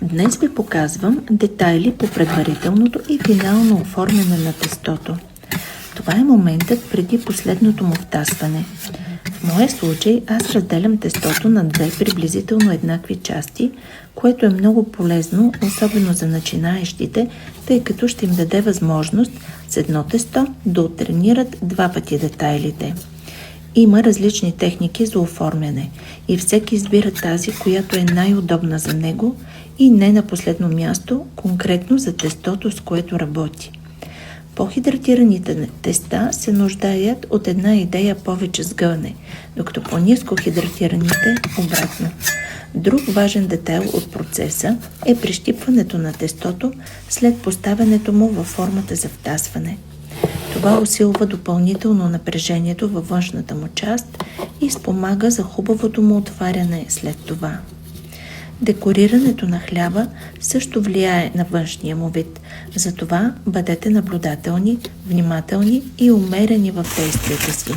Днес ви показвам детайли по предварителното и финално оформяне на тестото. Това е моментът преди последното му втасване. В моя случай аз разделям тестото на две приблизително еднакви части, което е много полезно, особено за начинаещите, тъй като ще им даде възможност с едно тесто да оттренират два пъти детайлите. Има различни техники за оформяне и всеки избира тази, която е най-удобна за него и не на последно място, конкретно за тестото, с което работи. По-хидратираните теста се нуждаят от една идея повече сгъване, докато по-ниско хидратираните обратно. Друг важен детайл от процеса е прищипването на тестото след поставянето му във формата за втасване. Това усилва допълнително напрежението във външната му част и спомага за хубавото му отваряне след това. Декорирането на хляба също влияе на външния му вид, затова бъдете наблюдателни, внимателни и умерени в действията си.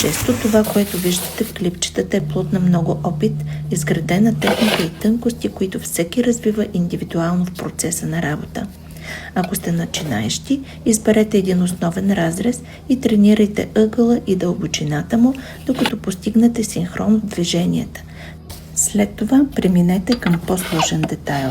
Често това, което виждате в клипчетата, е плод на много опит, изградена техника и тънкости, които всеки развива индивидуално в процеса на работа. Ако сте начинаещи, изберете един основен разрез и тренирайте ъгъла и дълбочината му, докато постигнете синхрон в движенията. След това преминете към по-сложен детайл.